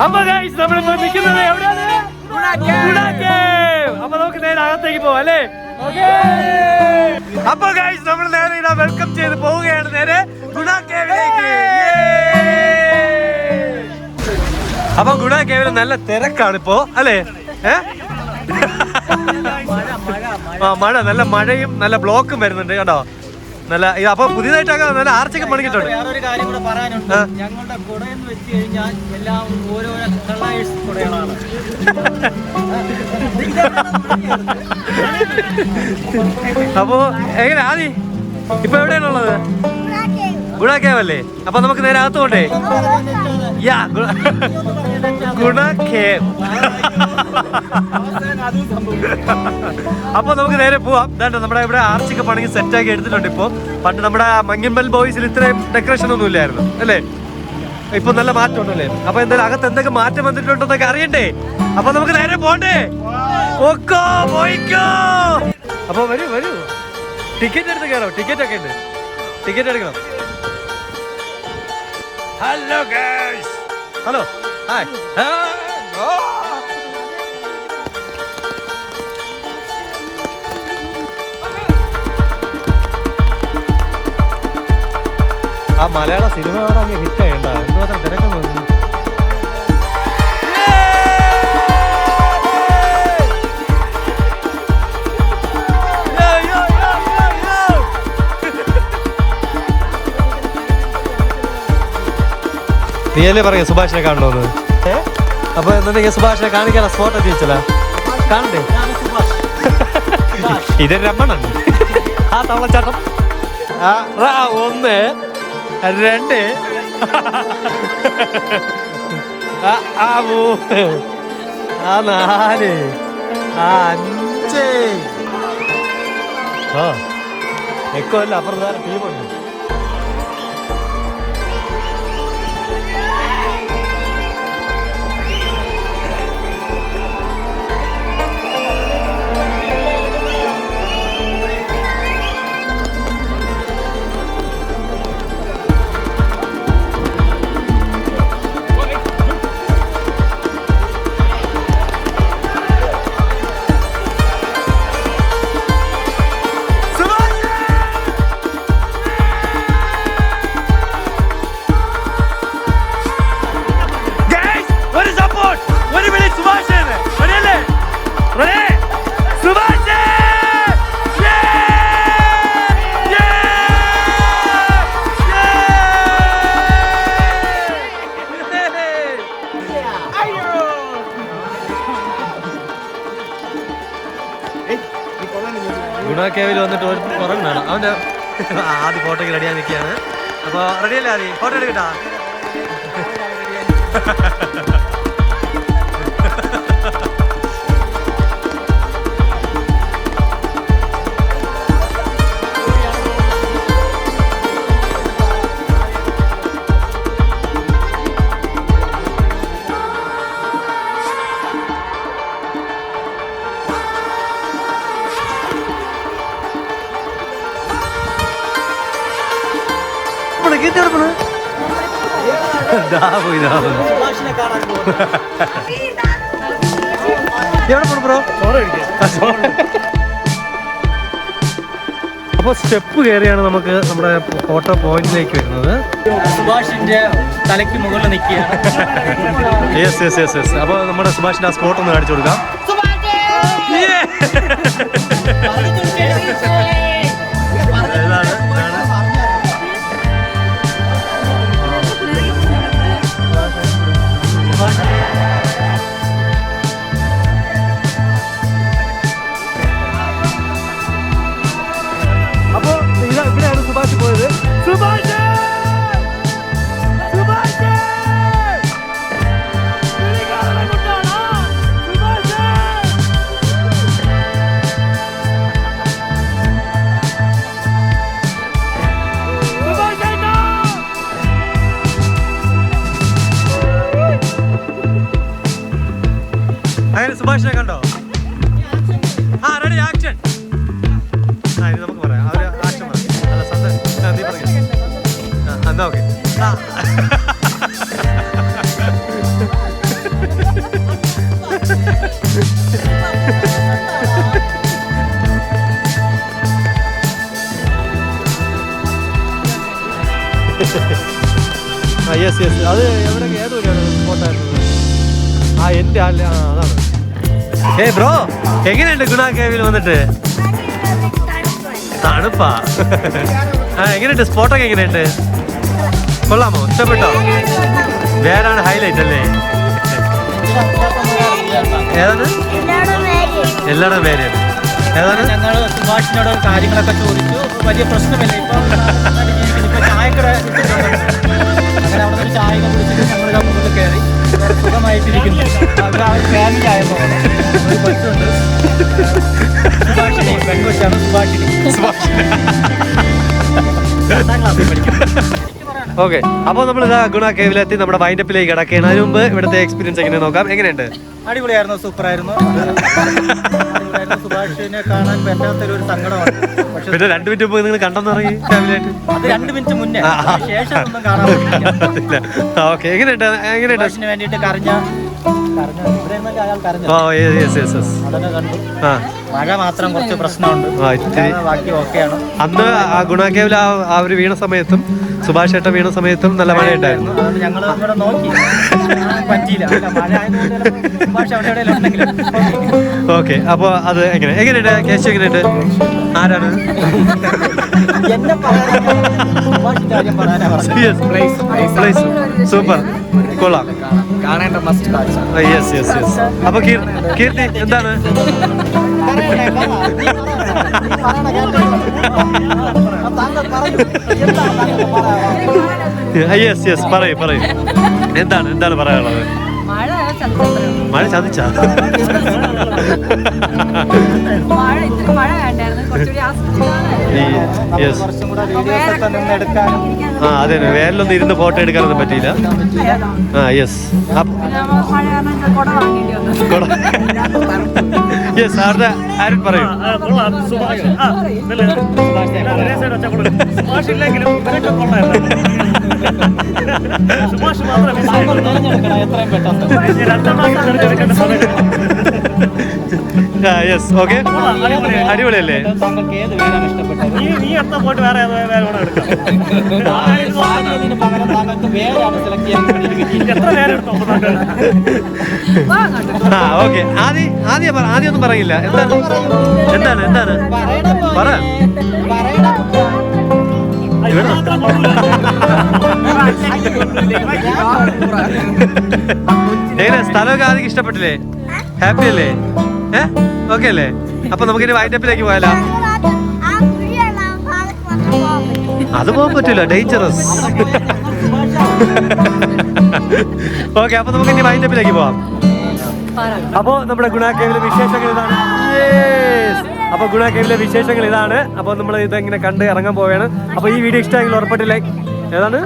അപ്പൊ ഗൈസ് നമ്മളിപ്പോ നിൽക്കുന്നത് എവിടെയാണ്? അപ്പൊ നമുക്ക് നേരെ അകത്തേക്ക് പോവാം അല്ലേ? അപ്പൊ ഗൈസ് നമ്മൾ നേരെ ഇതാ വെൽക്കം ചെയ്ത് പോവുകയാണ് നേരെ ഗുണ കേവിലേക്ക്. അപ്പൊ ഗുണ കേവില് നല്ല തിരക്കാണ് ഇപ്പോ അല്ലേ? മഴ, നല്ല മഴയും നല്ല ബ്ലോക്കും വരുന്നുണ്ട് കേട്ടോ. നല്ല അപ്പൊ പുതിയതായിട്ടൊക്കെ നല്ല ആർച്ചൊക്കെ പണിക്കിട്ടുണ്ട്. വേറൊരു കാര്യം കൂടെ പറയാനുണ്ട്. ഞങ്ങളുടെ കുടയെന്ന് വെച്ച് കഴിഞ്ഞാൽ എല്ലാം ഓരോരോ കളേഴ്സ് കുടകളാണ്. അപ്പോ എങ്ങനെ ആദി ഇപ്പൊ എവിടെയാണുള്ളത്? ഗുണ കേവല്ലേ? അപ്പൊ നമുക്ക് നേരെ അകത്ത് പോണ്ടേ? ഗുണ കേവ്. അപ്പൊ നമുക്ക് നേരെ പോവാം. നമ്മുടെ ഇവിടെ ആർച്ചൊക്കെ പണിക്ക് സെറ്റാക്കി എടുത്തിട്ടുണ്ട്. ഇപ്പൊ പണ്ട് നമ്മുടെ മങ്ങിൻമൽ ബോയ്സിൽ ഇത്രയും ഡെക്കറേഷൻ ഒന്നും ഇല്ലായിരുന്നു അല്ലേ? ഇപ്പൊ നല്ല മാറ്റം ഉണ്ടല്ലേ? അപ്പൊ എന്തായാലും അകത്ത് എന്തൊക്കെ മാറ്റം വന്നിട്ടുണ്ടെന്നൊക്കെ അറിയണ്ടേ? അപ്പൊ നമുക്ക് നേരെ പോണ്ടേ? ഒക്കോ പോയിക്കോ. അപ്പൊ വരൂ വരൂ, ടിക്കറ്റ് എടുത്ത് കയറാം. ടിക്കറ്റ് ഒക്കെ ഉണ്ട്, ടിക്കറ്റ് എടുക്കണം. Hello guys, hello, hi. ആ മലയാള സിനിമ അങ്ങ് ഹിറ്റ് ആയിട്ടാ. എന്തുമാത്രം തിരക്കം വന്നു. നീയല്ലേ പറയാ സുഭാഷിനെ കാണണമെന്ന്? അപ്പൊ എന്തെങ്കിലും സുഭാഷിനെ കാണിക്കാനാ സ്പോട്ട് ചോദിച്ചല്ല? കാണണ്ടേ? ഇത് രമണൻ. ആ തവളച്ചാട്ടം. ഒന്ന്, രണ്ട്, ആ മൂന്ന്, ആ നാല്, ആ അഞ്ച്. ആ എക്കോ അല്ല, അപ്പുറം വേറെ ടീമുണ്ട്. ഗുണ കേവിൽ വന്നിട്ട് ഉറങ്ങാണ് അവൻ്റെ. ആദ്യം ഫോട്ടോയ്ക്ക് റെഡിയായി നിൽക്കുകയാണ്. അപ്പോൾ റെഡിയല്ലേ ആദ്യം? ഫോട്ടോ എടുക്കട്ടാ? അപ്പൊ സ്റ്റെപ്പ് കയറിയാണ് നമുക്ക് നമ്മുടെ ഫോട്ടോ പോയിന്റിലേക്ക് വരുന്നത്. സുഭാഷിന്റെ തലയ്ക്ക് മുകളിൽ നിൽക്കുകയാണ്. Yes yes yes yes. അപ്പൊ നമ്മുടെ സുഭാഷിന്റെ ആ സ്പോട്ട് ഒന്ന് കാണിച്ചു കൊടുക്കാം. അപ്പൊ ഇതാ ഇവിടെയാണ് സുഭാഷ് പോയത്. സുഭാഷ് സുഭാഷിനെ കണ്ടോ? ആ റെഡി ആക്ഷൻ. ആ ഇത് നമുക്ക് പറയാം. ആക്ഷൻ പറയാം. എന്നാ ഓക്കെ. ആ യെസ് യെസ്, അത് എവിടെ ഏതൊക്കെയാണ് സ്പോട്ടായിരുന്നത്? ആ എൻ്റെ അതാണ്. ബ്രോ എങ്ങനെയുണ്ട് ഗുണ കേവിൽ വന്നിട്ട്? തണുപ്പാ. ആ എങ്ങനെയുണ്ട് സ്പോട്ടൊക്കെ എങ്ങനെയുണ്ട്? കൊള്ളാമോ? ഇഷ്ടപ്പെട്ടോ? വേറാണ് ഹൈലൈറ്റ് അല്ലേ? ഏതാണ്? എല്ലായിടും പേര് ഏതാണ്? ഞങ്ങൾ സുഭാഷിനോട് കാര്യങ്ങളൊക്കെ ചോദിച്ചു. വലിയ പ്രശ്നമില്ല. ഇപ്പൊ ചായക്കട അങ്ങനെ അവിടെ ഒരു ചായ കുടിച്ചിട്ട് ഞങ്ങൾ മുന്നിൽ കയറി സുഖമായിട്ടിരിക്കുന്നു. ഫാമിലി ആയപ്പോൾ ഒരു കൊച്ചുണ്ട്, സുഭാഷിനി, പെൺകൊച്ചാണ് സുഭാഷിനി. ഓക്കെ, അപ്പോൾ നമ്മൾ ഇതാ ഗുണ കേവിലെത്തി നമ്മുടെ വൈൻഡപ്പിലേക്ക് കിടക്കുകയാണ്. അതിന് മുമ്പ് ഇവിടുത്തെ എക്സ്പീരിയൻസ് എങ്ങനെ നോക്കാം. എങ്ങനെയുണ്ട്? അടിപൊളിയായിരുന്നു, സൂപ്പറായിരുന്നു. സുഭാഷിനെ കാണാൻ പറ്റാത്തൊരു സങ്കടമാണ്. പിന്നെ 2 മിനിറ്റ് മുമ്പ് നിങ്ങൾ കണ്ടെന്ന് പറയും ഫാമിലിയായിട്ട്. അത് 2 മിനിറ്റ് മുന്നേ, ശേഷം ഒന്നും കാണാൻ പറ്റില്ല. ഓക്കെ, എങ്ങനെയുണ്ട്? സുഭാഷിന് വേണ്ടിയിട്ട് കരഞ്ഞ അയാൾ കരഞ്ഞു. ഓ യെസ് യെസ് യെസ്, അതൊക്കെ കണ്ടു. ആ മഴ മാത്രം കുറച്ച് പ്രശ്നമുണ്ട്, ബാക്കി ഓക്കെയാണ്. അന്ന് ആ ഗുണ കേവിൽ ആ ഒരു വീണ സമയത്തും സുഭാഷ് ചേട്ടൻ വീണ സമയത്തും നല്ല മഴയുണ്ടായിരുന്നു. അതുകൊണ്ട് ഞങ്ങൾ ഇവിടെ നോക്കി പറ്റിയില്ല. മഴ ആയതുകൊണ്ട് സുഭാഷ് അവിടെ എവിടെയെങ്കിലും ഉണ്ടെങ്കിലും. ഓക്കെ, അപ്പോൾ അത് എങ്ങനെയുണ്ട്? കേശു എങ്ങനെയുണ്ട്? ആരാണ്? എന്നെ സുഭാഷിന്റെ കാര്യം പറയാനാ പ്ലേസ് സൂപ്പർ, കൊള്ളാം, കാണേണ്ട മസ്റ്റ് കാഴ്ച. Yes yes yes. അപ്പോൾ കീർത്തി എന്താണ്? യെസ് യെസ്, പറയൂ എന്താണ് പറയാനുള്ളത്? മഴ ചതിച്ച ആ അതെ, വേനലൊന്നും ഇരുന്ന് ഫോട്ടോ എടുക്കാനൊന്നും പറ്റിയില്ല. ആ യെസ് യെസ്, അവരുടെ ആരും പറയൂ. യെസ് ഓക്കെ, അടിപൊളിയല്ലേ? ആ ഓക്കെ, ആദ്യം ഒന്നും പറയില്ല. എന്താണ് പറ. എങ്ങനെ സ്ഥലമൊക്കെ ആദ്യം ഇഷ്ടപ്പെട്ടില്ലേ? ഹാപ്പി അല്ലേ? ഓക്കെ അല്ലേ? അപ്പൊ നമുക്കിനി വൈൻഡപ്പിലേക്ക് പോയാലോ? അത് പോകാൻ പറ്റൂല, ഡേഞ്ചറസ്. ഓക്കെ, അപ്പൊ നമുക്ക് ഇനി വൈൻഡപ്പിലേക്ക് പോവാം. അപ്പോ നമ്മുടെ ഗുണ കേവിലെ വിശേഷങ്ങൾ ഇതാണ്. അപ്പൊ ഗുണ കേവിലെ വിശേഷങ്ങൾ ഇതാണ്. അപ്പൊ നമ്മൾ ഇതെങ്ങനെ കണ്ട് ഇറങ്ങാൻ പോവുകയാണ്. അപ്പൊ ഈ വീഡിയോ ഇഷ്ടമെങ്കിൽ ഉറപ്പായിട്ട് ലൈക്ക്. ഏതാണ്?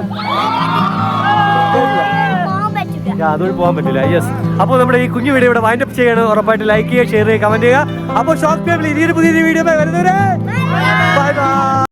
അതുവഴി പോകാൻ പറ്റില്ല. യെസ്, അപ്പോൾ നമ്മുടെ ഈ കുഞ്ഞു വീഡിയോ ഇവിടെ വൈൻഡപ്പ് ചെയ്യാണ്. ഉറപ്പായിട്ട് ലൈക്ക് ചെയ്യുക, ഷെയർ ചെയ്യുക, കമന്റ് ചെയ്യുക. അപ്പോൾ ഷോർട്ട് ഫാമിലി പുതിയ വീഡിയോ വരുന്നവരെ ബൈ ബൈ.